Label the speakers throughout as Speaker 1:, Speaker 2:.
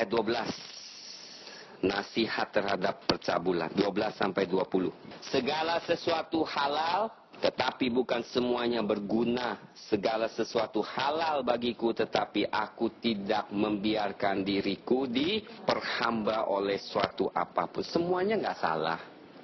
Speaker 1: ayat 12. Nasihat terhadap percabulan 12-20. Segala sesuatu halal, tetapi bukan semuanya berguna. Segala sesuatu halal bagiku, tetapi aku tidak membiarkan diriku diperhamba oleh suatu apapun. Semuanya nggak salah,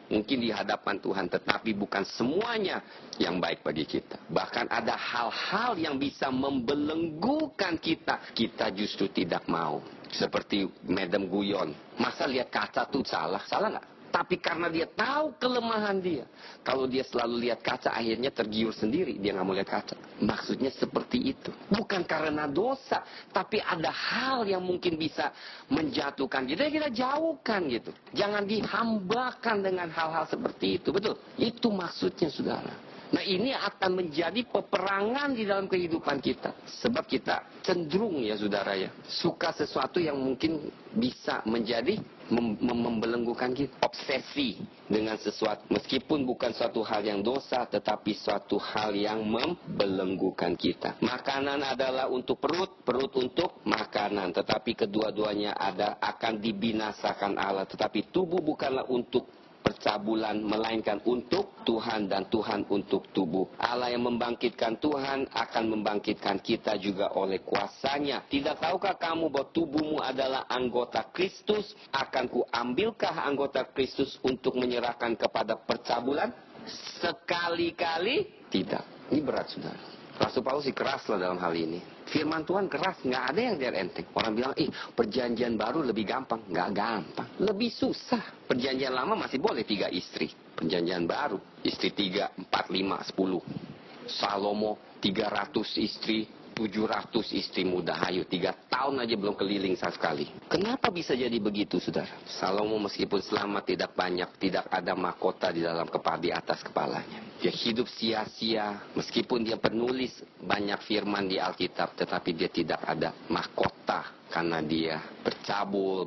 Speaker 1: mungkin di hadapan Tuhan, tetapi bukan semuanya yang baik bagi kita. Bahkan ada hal-hal yang bisa membelenggukan kita. Kita justru tidak mau. Seperti Madam Guyon. Masa lihat kaca tuh salah? Salah nggak? Tapi karena dia tahu kelemahan dia. Kalau dia selalu lihat kaca, akhirnya tergiur sendiri. Dia nggak mau lihat kaca. Maksudnya seperti itu. Bukan karena dosa. Tapi ada hal yang mungkin bisa menjatuhkan kita. Kita jauhkan gitu. Jangan dihambakan dengan hal-hal seperti itu. Betul? Itu maksudnya, saudara. Nah, ini akan menjadi peperangan di dalam kehidupan kita. Sebab kita cenderung, ya saudara ya, suka sesuatu yang mungkin bisa menjadi membelenggukan kita. Obsesi dengan sesuatu. Meskipun bukan suatu hal yang dosa, tetapi suatu hal yang membelenggukan kita. Makanan adalah untuk perut, perut untuk makanan. Tetapi kedua-duanya akan dibinasakan Allah. Tetapi tubuh bukanlah untuk percabulan, melainkan untuk Tuhan, dan Tuhan untuk tubuh. Allah yang membangkitkan Tuhan akan membangkitkan kita juga oleh kuasanya. Tidak tahukah kamu bahwa tubuhmu adalah anggota Kristus? Akan kuambilkah anggota Kristus untuk menyerahkan kepada percabulan? Sekali-kali tidak. Ini berat, saudara. Rasul Paulus keras lah dalam hal ini. Firman Tuhan keras, nggak ada yang dia enteng. Orang bilang, perjanjian baru lebih gampang. Nggak gampang, lebih susah. Perjanjian lama masih boleh 3 istri. Perjanjian baru, istri 3, 4, 5, 10. Salomo 300 istri, 700 istri muda. Ayo, 3 tahun aja belum keliling sekali. Kenapa bisa jadi begitu, saudara? Salomo meskipun selamat tidak banyak, tidak ada mahkota di dalam di atas kepalanya. Dia hidup sia-sia, meskipun dia penulis banyak firman di Alkitab, tetapi dia tidak ada mahkota karena dia bercabul.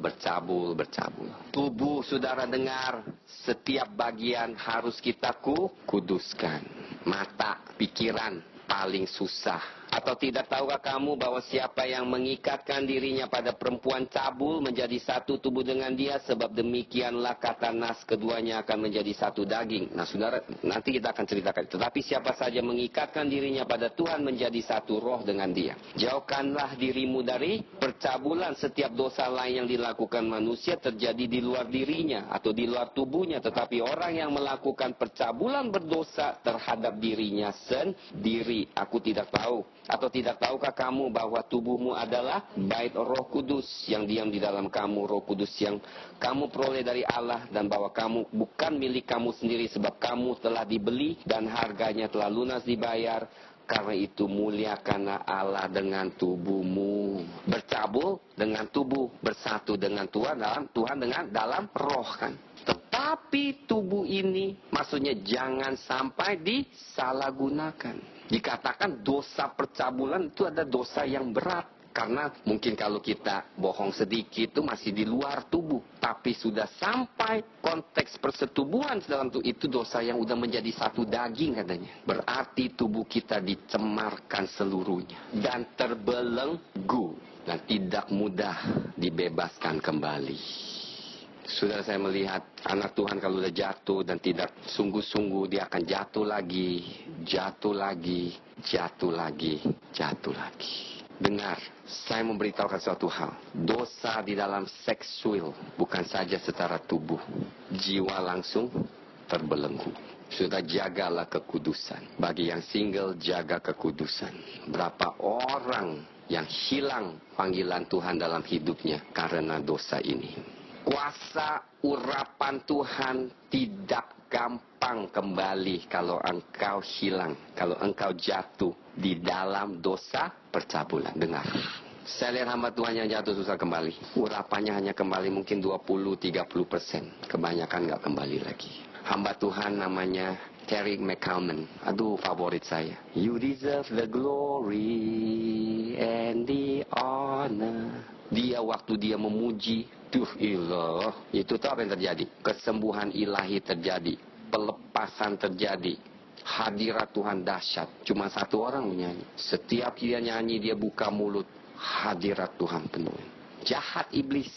Speaker 1: Tubuh, saudara dengar, setiap bagian harus kita kuduskan. Mata, pikiran, paling susah. Atau tidak tahukah kamu bahwa siapa yang mengikatkan dirinya pada perempuan cabul menjadi satu tubuh dengan dia, sebab demikianlah kata nas, keduanya akan menjadi satu daging. Nah, saudara, nanti kita akan ceritakan. Tetapi siapa saja mengikatkan dirinya pada Tuhan menjadi satu roh dengan dia. Jauhkanlah dirimu dari percabulan. Setiap dosa lain yang dilakukan manusia terjadi di luar dirinya atau di luar tubuhnya. Tetapi orang yang melakukan percabulan berdosa terhadap dirinya sendiri. Aku tidak tahu. Atau tidak tahukah kamu bahwa tubuhmu adalah bait Roh Kudus yang diam di dalam kamu, Roh Kudus yang kamu peroleh dari Allah, dan bahwa kamu bukan milik kamu sendiri, sebab kamu telah dibeli dan harganya telah lunas dibayar. Karena itu muliakanlah Allah dengan tubuhmu. Bercabul dengan tubuh, bersatu dengan Tuhan dengan dalam roh kan. Tetapi tubuh ini maksudnya jangan sampai disalahgunakan. Dikatakan dosa percabulan itu ada dosa yang berat. Karena mungkin kalau kita bohong sedikit itu masih di luar tubuh. Tapi sudah sampai konteks persetubuhan dalam tubuh, itu dosa yang udah menjadi satu daging katanya. Berarti tubuh kita dicemarkan seluruhnya. Dan terbelenggu. Dan tidak mudah dibebaskan kembali. Sudah saya melihat anak Tuhan kalau sudah jatuh dan tidak sungguh-sungguh, dia akan jatuh lagi. Dengar, saya memberitahukan suatu hal. Dosa di dalam seksual bukan saja secara tubuh, jiwa langsung terbelenggu. Sudah jagalah kekudusan. Bagi yang single, jaga kekudusan. Berapa orang yang hilang panggilan Tuhan dalam hidupnya karena dosa ini. Kuasa urapan Tuhan tidak gampang kembali kalau engkau hilang, kalau engkau jatuh di dalam dosa percabulan. Dengar, saya lihat hamba Tuhan yang jatuh susah kembali. Urapannya hanya kembali mungkin 20-30%. Kebanyakan nggak kembali lagi. Hamba Tuhan namanya Terry McCalman. Aduh, favorit saya. You deserve the glory and the honor. Dia waktu dia memuji, ilah, itu tahu apa yang terjadi? Kesembuhan ilahi terjadi, pelepasan terjadi, hadirat Tuhan dahsyat. Cuma satu orang menyanyi. Setiap dia nyanyi, dia buka mulut, hadirat Tuhan penuh. Jahat iblis.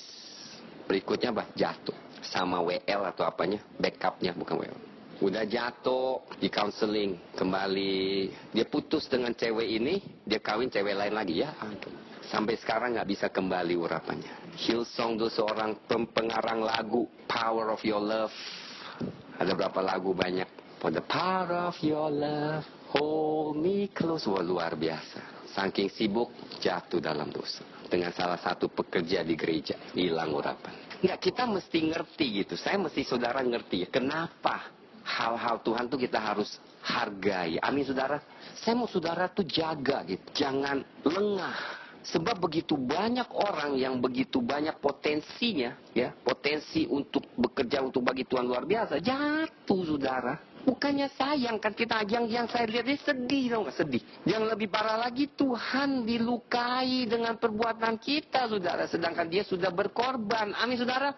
Speaker 1: Berikutnya apa? Jatuh. Sama WL atau apanya? Backupnya, bukan WL. Udah jatuh, di counseling, kembali. Dia putus dengan cewek ini, dia kawin cewek lain lagi. Ya aduh. Sampai sekarang nggak bisa kembali urapannya. Hillsong itu seorang pengarang lagu, Power of Your Love. Ada berapa lagu banyak. For the power of your love, hold me close. Wah, luar biasa. Saking sibuk, jatuh dalam dosa. Dengan salah satu pekerja di gereja, hilang urapan. Nggak, kita mesti ngerti gitu. Saya mesti saudara ngerti. Kenapa hal-hal Tuhan tuh kita harus hargai. Amin saudara. Saya mau saudara tuh jaga gitu. Jangan lengah. Sebab begitu banyak orang yang begitu banyak potensinya, ya, potensi untuk bekerja untuk bagi Tuhan luar biasa, jatuh saudara. Bukannya sayang kan kita, yang saya lihat ini sedih, tau nggak, sedih. Yang lebih parah lagi, Tuhan dilukai dengan perbuatan kita saudara, sedangkan dia sudah berkorban. Amin saudara.